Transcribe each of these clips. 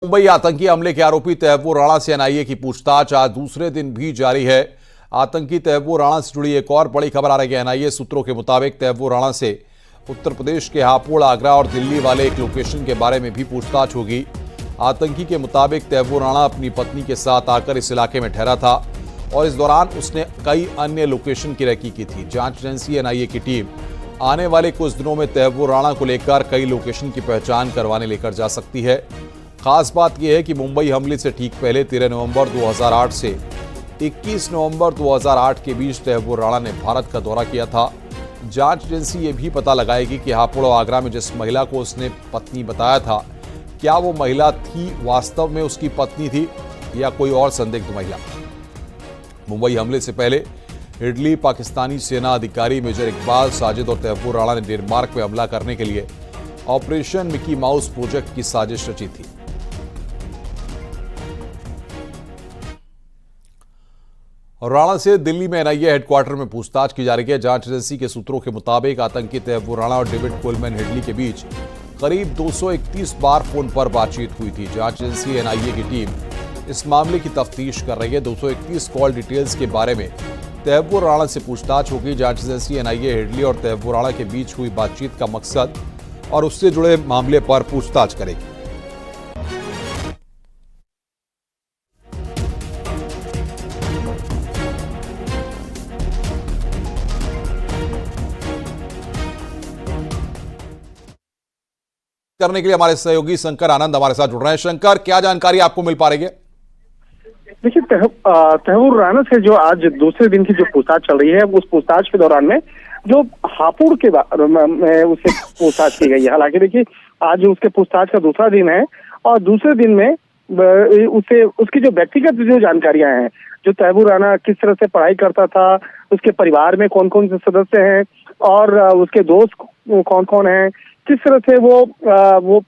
मुंबई आतंकी हमले के आरोपी तैयबुर राणा से एनआईए की पूछताछ आज दूसरे दिन भी जारी है। आतंकी तैयबुर राणा से जुड़ी एक और बड़ी खबर आ रही है। एनआईए सूत्रों के मुताबिक तैयबुर राणा से उत्तर प्रदेश के हापुड़, आगरा और दिल्ली वाले एक लोकेशन के बारे में भी पूछताछ होगी। आतंकी के मुताबिक तैयबुर राणा अपनी पत्नी के साथ आकर इस इलाके में ठहरा था और इस दौरान उसने कई अन्य लोकेशन की रेकी की थी। जांच एजेंसी एनआईए की टीम आने वाले कुछ दिनों में तैयबुर राणा को लेकर कई लोकेशन की पहचान करवाने लेकर जा सकती है। खास बात यह है कि मुंबई हमले से ठीक पहले 13 नवंबर 2008 से 21 नवंबर 2008 के बीच तैयबुर राणा ने भारत का दौरा किया था। जांच एजेंसी ये भी पता लगाएगी कि हापुड़ और आगरा में जिस महिला को उसने पत्नी बताया था, क्या वो महिला थी वास्तव में उसकी पत्नी थी या कोई और संदिग्ध महिला। मुंबई हमले से पहले इटली पाकिस्तानी सेना अधिकारी मेजर इकबाल साजिद और तैयबुर राणा ने डेनमार्क में हमला करने के लिए ऑपरेशन मिकी माउस प्रोजेक्ट की साजिश रची थी। राणा से दिल्ली में एनआईए हेडक्वार्टर में पूछताछ की जा रही है। जांच एजेंसी के सूत्रों के मुताबिक आतंकी तैयबुर राणा और डेविड कोलमैन हेडली के बीच करीब 231 बार फोन पर बातचीत हुई थी। जांच एजेंसी एनआईए की टीम इस मामले की तफ्तीश कर रही है। 231 कॉल डिटेल्स के बारे में तैयबुर राणा से पूछताछ होगी। जांच एजेंसी एनआईए हेडली और तैयबुर राणा के बीच हुई बातचीत का मकसद और उससे जुड़े मामले पर पूछताछ करेगी। करने के लिए हमारे सहयोगी शंकर आनंद हमारे साथ जुड़ रहे हैं। शंकर, क्या जानकारी आपको मिल पा रही है? देखिए, तैयबुर राणा से जो आज दूसरे दिन की जो पूछताछ चल रही है, उस पूछताछ के दौरान में जो हापुड़ के बारे में उससे पूछताछ की गई है। हालांकि देखिए, आज उसके पूछताछ का दूसरा दिन है और दूसरे दिन में उसे उसकी जो व्यक्तिगत जो जानकारियां हैं, जो तैयबुर राणा किस तरह से पढ़ाई करता था, उसके परिवार में कौन कौन से सदस्य हैं और उसके दोस्त कौन कौन हैं, किस तरह से वो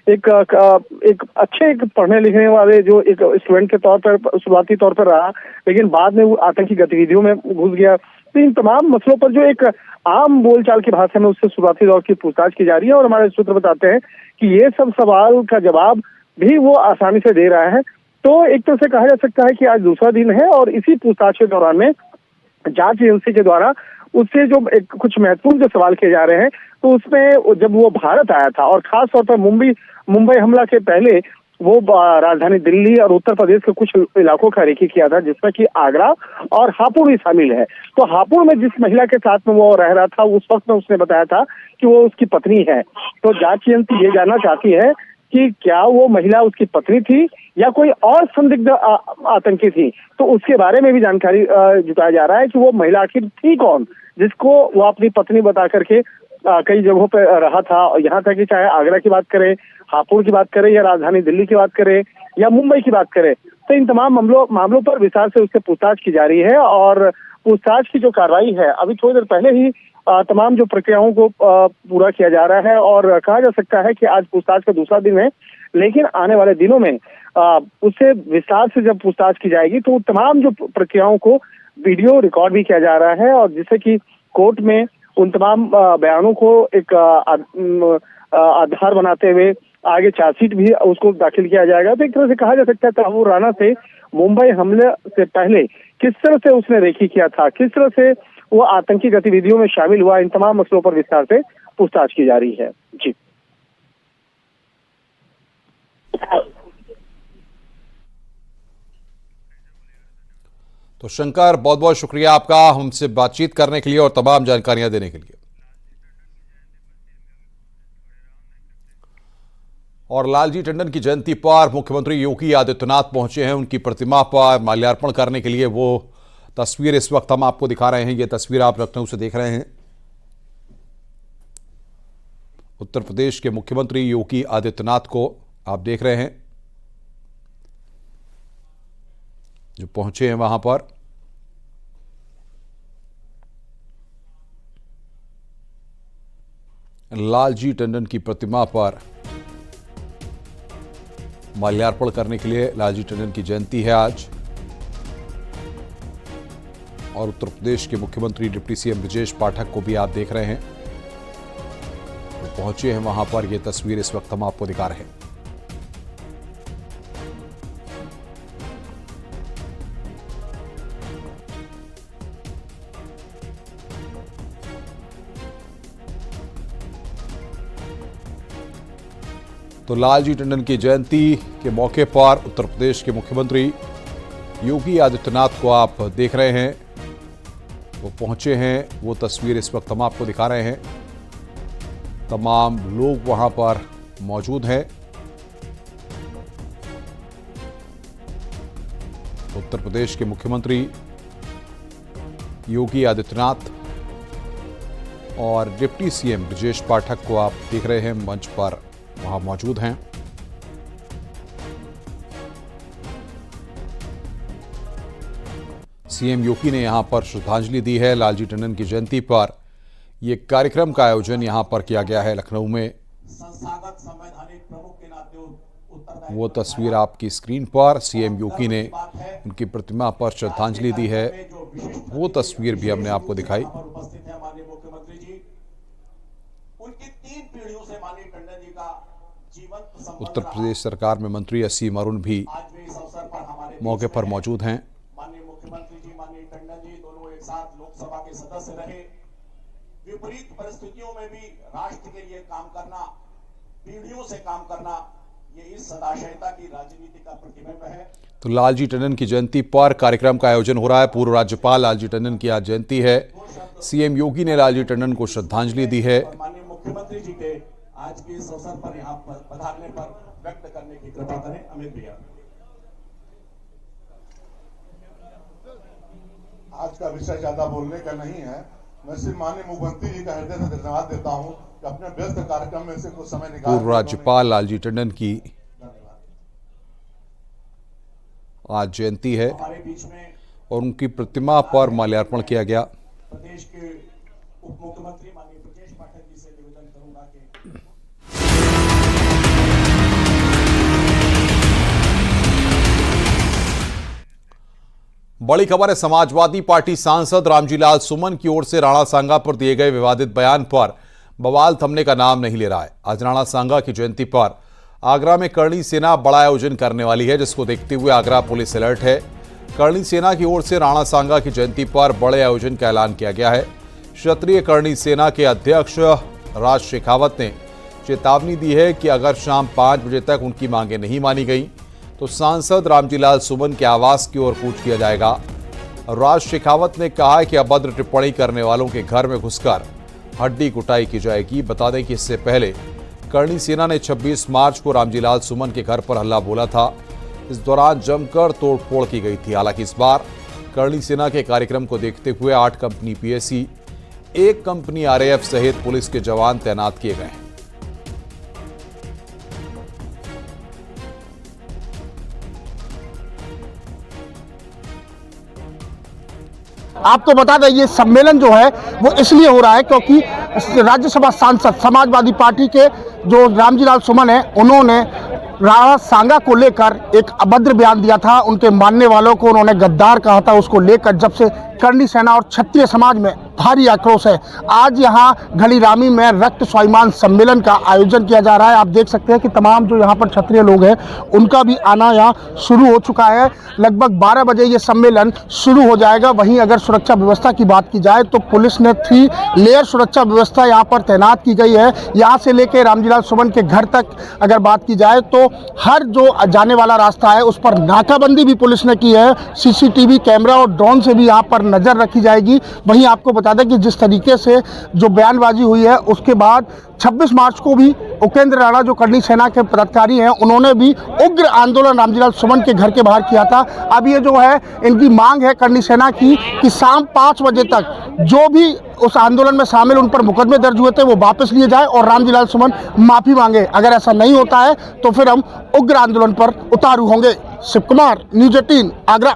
एक अच्छे पढ़ने लिखने वाले जो एक स्टूडेंट के तौर पर शुरुआती तौर पर रहा, लेकिन बाद में वो आतंकी गतिविधियों में घुस गया। तो इन तमाम मसलों पर जो एक आम बोलचाल की भाषा में उससे शुरुआती दौर की पूछताछ की जा रही है और हमारे सूत्र बताते हैं कि ये सब सवाल का जवाब भी वो आसानी से दे रहा है। तो एक तरह से कहा जा सकता है कि आज दूसरा दिन है और इसी पूछताछ के दौरान में जांच एजेंसी के द्वारा उससे जो कुछ महत्वपूर्ण जो सवाल किए जा रहे हैं, तो उसमें जब वो भारत आया था और खास तौर पर मुंबई हमला के पहले वो राजधानी दिल्ली और उत्तर प्रदेश के कुछ इलाकों का रेकी किया था, जिसमें कि आगरा और हापुड़ भी शामिल है। तो हापुड़ में जिस महिला के साथ में वो रह रहा था, उस वक्त में उसने बताया था कि वो उसकी पत्नी है। तो जांच एजेंसी ये जानना चाहती है कि क्या वो महिला उसकी पत्नी थी या कोई और संदिग्ध आतंकी थी। तो उसके बारे में भी जानकारी जुटाया जा रहा है कि वो महिला आखिर थी कौन, जिसको वो अपनी पत्नी बता करके कई जगहों पर रहा था। यहाँ तक कि चाहे आगरा की बात करें, हापुड़ की बात करें या राजधानी दिल्ली की बात करें या मुंबई की बात करें, तो इन तमाम मामलों पर विस्तार से उससे पूछताछ की जा रही है। और पूछताछ की जो कार्रवाई है, अभी थोड़ी देर पहले ही तमाम जो प्रक्रियाओं को पूरा किया जा रहा है और कहा जा सकता है कि आज पूछताछ का दूसरा दिन है, लेकिन आने वाले दिनों में उससे विस्तार से जब पूछताछ की जाएगी तो तमाम जो प्रक्रियाओं को वीडियो रिकॉर्ड भी किया जा रहा है और जिससे कि कोर्ट में उन तमाम बयानों को एक आधार बनाते हुए आगे चार्जशीट भी उसको दाखिल किया जाएगा। तो एक तरह से कहा जा सकता है तैयबुर राणा से मुंबई हमले से पहले किस तरह से उसने रेकी किया था, किस तरह से वो आतंकी गतिविधियों में शामिल हुआ, इन तमाम मसलों पर विस्तार से पूछताछ की जा रही है। जी, तो शंकर, बहुत बहुत शुक्रिया आपका हमसे बातचीत करने के लिए और तमाम जानकारियां देने के लिए। और लालजी टंडन की जयंती पर मुख्यमंत्री योगी आदित्यनाथ पहुंचे हैं। उनकी प्रतिमा पर माल्यार्पण करने के लिए वो तस्वीर इस वक्त हम आपको दिखा रहे हैं। ये तस्वीर आप लखनऊ से देख रहे हैं। उत्तर प्रदेश के मुख्यमंत्री योगी आदित्यनाथ को आप देख रहे हैं जो पहुंचे हैं वहां पर। लालजी टंडन की प्रतिमा पर माल्यार्पण करने के लिए, लालजी टंडन की जयंती है आज, और उत्तर प्रदेश के मुख्यमंत्री डिप्टी सीएम ब्रजेश पाठक को भी आप देख रहे हैं, तो पहुंचे हैं वहां पर। यह तस्वीर इस वक्त हम आपको दिखा रहे हैं। तो लालजी टंडन की जयंती के मौके पर उत्तर प्रदेश के मुख्यमंत्री योगी आदित्यनाथ को आप देख रहे हैं, वो पहुंचे हैं। वो तस्वीर इस वक्त हम आपको दिखा रहे हैं। तमाम लोग वहां पर मौजूद हैं। उत्तर प्रदेश के मुख्यमंत्री योगी आदित्यनाथ और डिप्टी सीएम ब्रजेश पाठक को आप देख रहे हैं, मंच पर वहां मौजूद हैं। सीएम योगी ने यहां पर श्रद्धांजलि दी है। लालजी टंडन की जयंती पर यह कार्यक्रम का आयोजन यहां पर किया गया है लखनऊ में। संस्थागत संवैधानिक प्रमुख के नाते वो तस्वीर आपकी स्क्रीन पर सीएम योगी ने उनकी प्रतिमा पर श्रद्धांजलि दी है, वो तस्वीर भी हमने आपको दिखाई। उपस्थित है माननीय मुख्यमंत्री जी, उनकी 3 पीढ़ियों से माननीय टंडन जी का जीवंत संबंध उत्तर प्रदेश सरकार में मंत्री असीम अरुण भी आज भी इस अवसर पर हमारे मौके पर मौजूद हैं। माननीय मुख्यमंत्री जी, माननीय टंडन जी दोनों एक साथ लोकसभा के सदस्य रहे। विपरीत परिस्थितियों में भी राष्ट्र के लिए काम करना, पीढ़ियों से काम करना, ये इस सदाशयता की राजनीति का प्रतिबिंब है। तो लालजी टंडन की जयंती पर कार्यक्रम का आयोजन हो रहा है। पूर्व राज्यपाल लालजी टंडन की आज जयंती है। सीएम योगी ने लालजी टंडन को श्रद्धांजलि दी है। माननीय मुख्यमंत्री जी के आज के इस अवसर पर यहाँ पर पधारने पर व्यक्त करने की कृपा करें। अमित भैया, आज का विषय ज्यादा बोलने का नहीं है। मैं सिर्फ माननीय मुख्यमंत्री जी का हृदय से धन्यवाद देता हूं कि अपने व्यस्त कार्यक्रम में से कुछ समय निकाल पूर्व राज्यपाल लालजी टंडन की आज जयंती है हमारे बीच में और उनकी प्रतिमा पर माल्यार्पण किया गया। प्रदेश के उप मुख्यमंत्री माननीय ब्रजेश पाठक जी से निवेदन करूंगा कि बड़ी खबर है। समाजवादी पार्टी सांसद रामजीलाल सुमन की ओर से राणा सांगा पर दिए गए विवादित बयान पर बवाल थमने का नाम नहीं ले रहा है। आज राणा सांगा की जयंती पर आगरा में करणी सेना बड़ा आयोजन करने वाली है, जिसको देखते हुए आगरा पुलिस अलर्ट है। करणी सेना की ओर से राणा सांगा की जयंती पर बड़े आयोजन का ऐलान किया गया है। क्षत्रिय करणी सेना के अध्यक्ष राज शेखावत ने चेतावनी दी है कि अगर शाम 5 बजे तक उनकी मांगें नहीं मानी गई तो सांसद रामजीलाल सुमन के आवास की ओर कूच किया जाएगा। राज शेखावत ने कहा है कि अभद्र टिप्पणी करने वालों के घर में घुसकर हड्डी कुटाई की जाएगी। बता दें कि इससे पहले करणी सेना ने 26 मार्च को रामजीलाल सुमन के घर पर हल्ला बोला था। इस दौरान जमकर तोड़फोड़ की गई थी। हालांकि इस बार करणी सेना के कार्यक्रम को देखते हुए 8 कंपनी पीएसी, 1 कंपनी आरएएफ सहित पुलिस के जवान तैनात किए गए हैं। आपको बता दें ये सम्मेलन जो है वो इसलिए हो रहा है क्योंकि राज्यसभा सांसद समाजवादी पार्टी के जो रामजीलाल सुमन है, उन्होंने राणा सांगा को लेकर एक अभद्र बयान दिया था। उनके मानने वालों को उन्होंने गद्दार कहा था। उसको लेकर जब से करणी सेना और क्षत्रिय समाज में भारी आक्रोश है। आज यहाँ घड़ीरामी में रक्त स्वाभिमान सम्मेलन का आयोजन किया जा रहा है। आप देख सकते हैं कि तमाम जो यहाँ पर क्षत्रिय लोग हैं उनका भी आना यहाँ शुरू हो चुका है। लगभग 12 बजे ये सम्मेलन शुरू हो जाएगा। वहीं अगर सुरक्षा व्यवस्था की बात की जाए तो पुलिस ने 3 लेयर सुरक्षा व्यवस्था यहाँ पर तैनात की गई है। यहाँ से लेकर रामजीलाल सुमन के घर तक अगर बात की जाए तो हर जो जाने वाला रास्ता है उस पर नाकाबंदी भी पुलिस ने की है। सीसीटीवी कैमरा और ड्रोन से भी यहाँ पर नजर रखी जाएगी। वहीं आपको बता दें कि जिस तरीके से जो बयानबाजी हुई है उसके बाद 26 मार्च को भी उपेंद्र राणा जो करणी सेना के पदाधिकारी हैं उन्होंने भी उग्र आंदोलन रामजीलाल सुमन के घर के बाहर किया था। अब ये जो है इनकी मांग है करणी सेना की कि शाम 5 बजे तक जो भी उस आंदोलन में शामिल उन पर मुकदमे दर्ज हुए थे वो वापस लिए जाए और रामजीलाल सुमन माफी मांगे। अगर ऐसा नहीं होता है तो फिर हम उग्र आंदोलन पर उतारू होंगे। शिव कुमार, न्यूज़ 18, आगरा।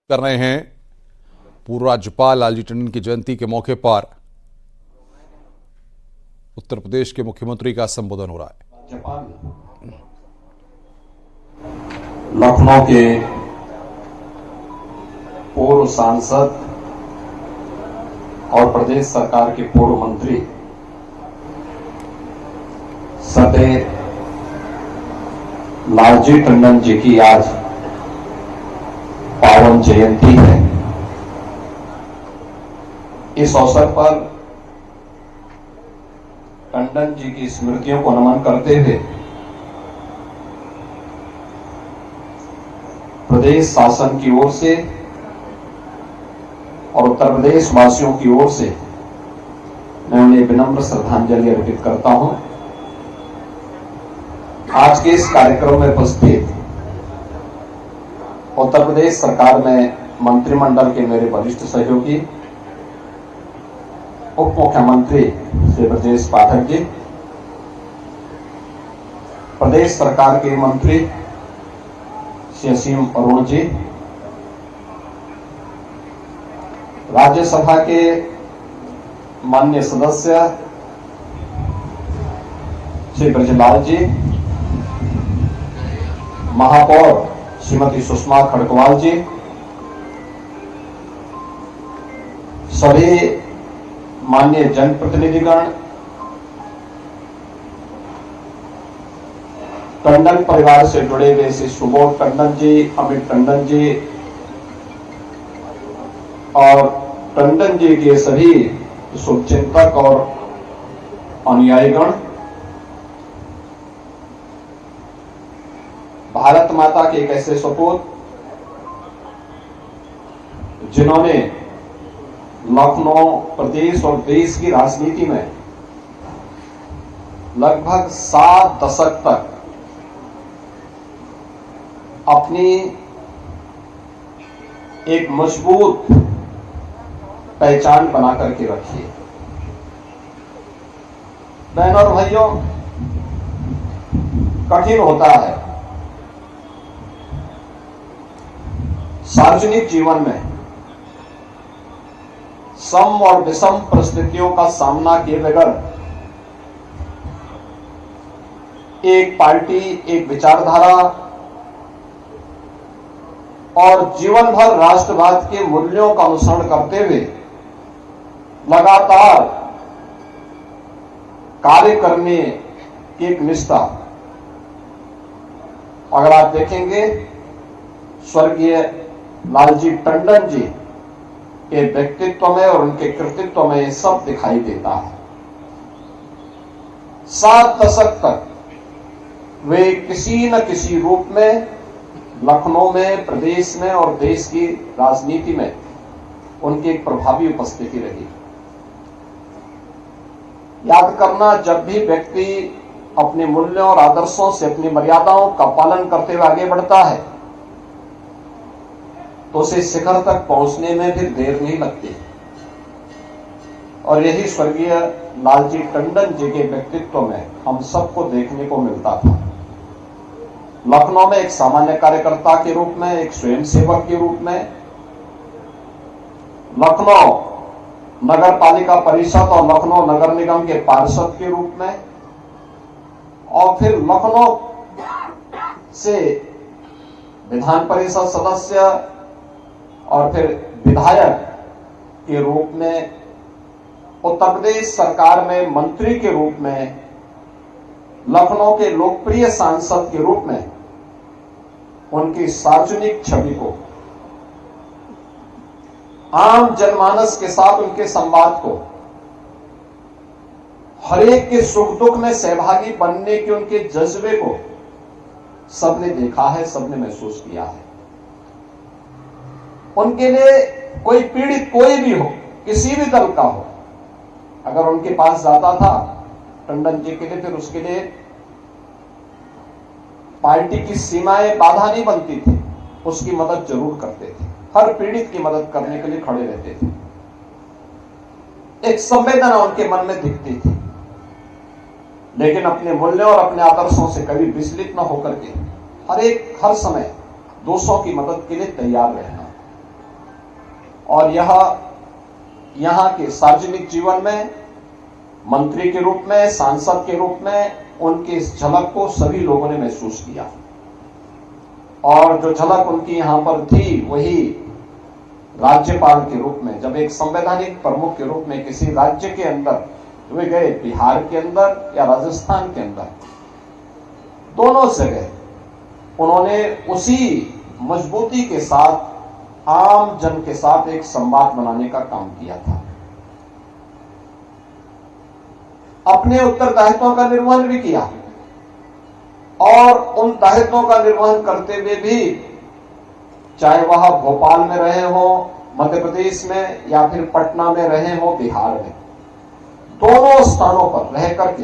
कर रहे हैं पूर्व राज्यपाल लालजी टंडन की जयंती के मौके पर उत्तर प्रदेश के मुख्यमंत्री का संबोधन हो रहा है। लखनऊ के पूर्व सांसद और प्रदेश सरकार के पूर्व मंत्री सदैव लालजी टंडन जी की आज पावन जयंती है। इस अवसर पर टंडन जी की स्मृतियों को नमन करते हुए प्रदेश शासन की ओर से और उत्तर प्रदेश वासियों की ओर से मैं उन्हें विनम्र श्रद्धांजलि अर्पित करता हूं। आज के इस कार्यक्रम में उपस्थित उत्तर प्रदेश सरकार में मंत्रिमंडल के मेरे वरिष्ठ सहयोगी, उप मुख्यमंत्री श्री ब्रजेश पाठक जी, प्रदेश सरकार के मंत्री श्री असीम अरुण जी, राज्यसभा के माननीय सदस्य श्री ब्रजलाल जी, महापौर श्रीमती सुषमा खड़गवाल जी, सभी माननीय जनप्रतिनिधिगण, टंडन परिवार से जुड़े हुए श्री सुबोध टंडन जी, अमित टंडन जी और टंडन जी के सभी शुभचिंतक और अनुयायीगण, भारत माता के एक ऐसे सपूत जिन्होंने लखनऊ प्रदेश और देश की राजनीति में लगभग 7 दशक तक अपनी एक मजबूत पहचान बना करके रखी है। बहनों और भाइयों, कठिन होता है सार्वजनिक जीवन में सम और विषम परिस्थितियों का सामना किए बगैर एक पार्टी, एक विचारधारा और जीवन भर राष्ट्रवाद के मूल्यों का अनुसरण करते हुए लगातार कार्य करने की एक निष्ठा। अगर आप देखेंगे स्वर्गीय लालजी टंडन जी के व्यक्तित्व में और उनके कृतित्व में सब दिखाई देता है। 7 दशक तक वे किसी न किसी रूप में लखनऊ में, प्रदेश में और देश की राजनीति में उनकी एक प्रभावी उपस्थिति रही। याद करना, जब भी व्यक्ति अपने मूल्यों और आदर्शों से अपनी मर्यादाओं का पालन करते हुए आगे बढ़ता है तो उसे शिखर तक पहुंचने में भी देर नहीं लगती। और यही स्वर्गीय लालजी टंडन जी के व्यक्तित्व में हम सबको देखने को मिलता था। लखनऊ में एक सामान्य कार्यकर्ता के रूप में, एक स्वयंसेवक के रूप में, लखनऊ नगर पालिका परिषद और लखनऊ नगर निगम के पार्षद के रूप में, और फिर लखनऊ से विधान परिषद सदस्य और फिर विधायक के रूप में, उत्तर प्रदेश सरकार में मंत्री के रूप में, लखनऊ के लोकप्रिय सांसद के रूप में उनकी सार्वजनिक छवि को, आम जनमानस के साथ उनके संवाद को, हरेक के सुख दुख में सहभागी बनने के उनके जज्बे को सबने देखा है, सबने महसूस किया है। उनके लिए कोई पीड़ित कोई भी हो, किसी भी दल का हो, अगर उनके पास जाता था टंडन जी के लिए, फिर उसके लिए पार्टी की सीमाएं बाधा नहीं बनती थी, उसकी मदद जरूर करते थे। हर पीड़ित की मदद करने के लिए खड़े रहते थे। एक संवेदना उनके मन में दिखती थी, लेकिन अपने मूल्यों और अपने आदर्शों से कभी विचलित न होकर के हर समय दूसरों की मदद के लिए तैयार रहना। और यहाँ के सार्वजनिक जीवन में मंत्री के रूप में, सांसद के रूप में उनकी इस झलक को सभी लोगों ने महसूस किया। और जो झलक उनकी यहां पर थी वही राज्यपाल के रूप में, जब एक संवैधानिक प्रमुख के रूप में किसी राज्य के अंदर वे गए, बिहार के अंदर या राजस्थान के अंदर, दोनों जगह उन्होंने उसी मजबूती के साथ आम जन के साथ एक संवाद बनाने का काम किया था। अपने उत्तरदायित्वों का निर्वहन भी किया और उन दायित्वों का निर्वहन करते हुए भी, चाहे वह भोपाल में रहे हो, मध्य प्रदेश में, या फिर पटना में रहे हो, बिहार में, दोनों स्थानों पर रह करके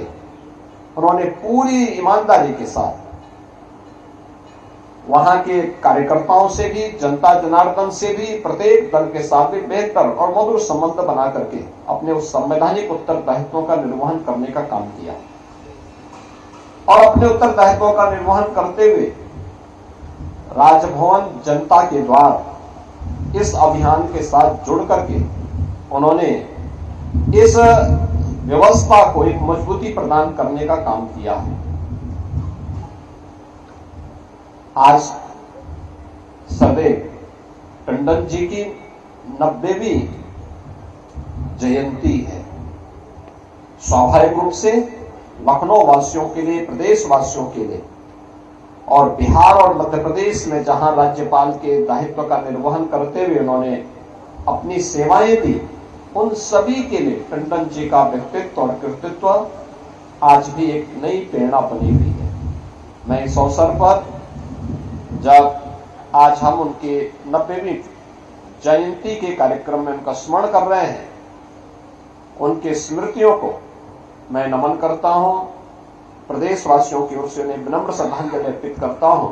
उन्होंने पूरी ईमानदारी के साथ वहां के कार्यकर्ताओं से भी, जनता जनार्दन से भी, प्रत्येक दल के साथ भी बेहतर और मधुर संबंध बना करके अपने उस संवैधानिक उत्तरदायित्वों का निर्वहन करने का काम किया। और अपने उत्तरदायित्वों का निर्वहन करते हुए राजभवन जनता के द्वार इस अभियान के साथ जुड़ करके उन्होंने इस व्यवस्था को एक मजबूती प्रदान करने का काम किया है। आज सरदेव टंडन जी की 90वीं जयंती है। स्वाभाविक रूप से लखनऊ वासियों के लिए, प्रदेश वासियों के लिए और बिहार और मध्य प्रदेश में जहां राज्यपाल के दायित्व का निर्वहन करते हुए उन्होंने अपनी सेवाएं दी, उन सभी के लिए टंडन जी का व्यक्तित्व और कृतित्व आज भी एक नई प्रेरणा बनी हुई है। मैं इस अवसर पर जब आज हम उनके 90वीं जयंती के कार्यक्रम में उनका स्मरण कर रहे हैं, उनके स्मृतियों को मैं नमन करता हूं, प्रदेशवासियों की ओर से उन्हें विनम्र श्रद्धांजलि अर्पित करता हूं।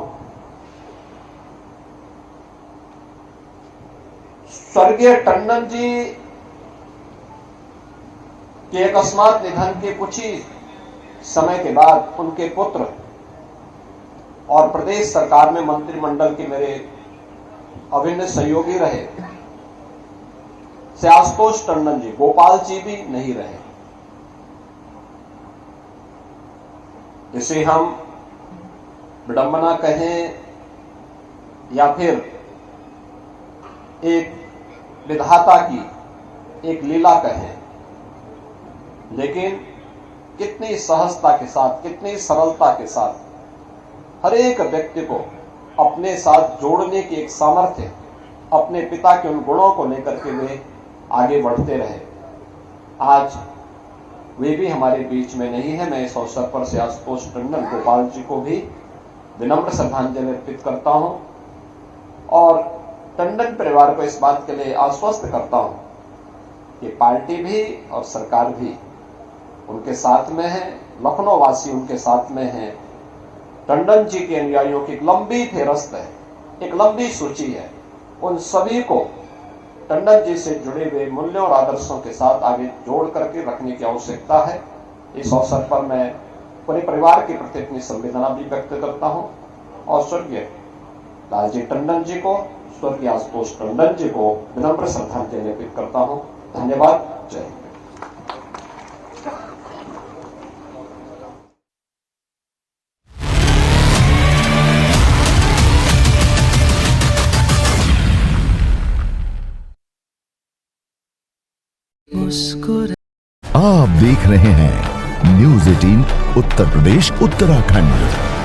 स्वर्गीय टंडन जी के अकस्मात निधन के कुछ ही समय के बाद उनके पुत्र और प्रदेश सरकार में मंत्रिमंडल के मेरे अभिन्न सहयोगी रहे से आशुतोष टंडन जी, गोपाल जी भी नहीं रहे। इसे हम विडंबना कहें या फिर एक विधाता की एक लीला कहें, लेकिन कितनी सहजता के साथ, कितनी सरलता के साथ हर एक व्यक्ति को अपने साथ जोड़ने की एक सामर्थ्य, अपने पिता के उन गुणों को लेकर के वे आगे बढ़ते रहे। आज वे भी हमारे बीच में नहीं है। मैं इस अवसर पर से आशुतोष टंडन, गोपाल जी को भी विनम्र श्रद्धांजलि अर्पित करता हूं और टंडन परिवार को इस बात के लिए आश्वस्त करता हूं कि पार्टी भी और सरकार भी उनके साथ में है, लखनऊ वासी उनके साथ में है। टंडन जी के अनुयायियों की एक लंबी फेहरिस्त है, एक लंबी सूची है। उन सभी को टंडन जी से जुड़े हुए मूल्यों और आदर्शों के साथ आगे जोड़ करके रखने की आवश्यकता है। इस अवसर पर मैं पूरे परिवार के प्रति अपनी संवेदना भी व्यक्त करता हूं और स्वर्गीय लालजी टंडन जी को, स्वर्गीय आशुतोष टंडन जी को विनम्र श्रद्धांजलि अर्पित करता हूं। धन्यवाद। जय हिंद। आप देख रहे हैं न्यूज़ 18 उत्तर प्रदेश उत्तराखंड।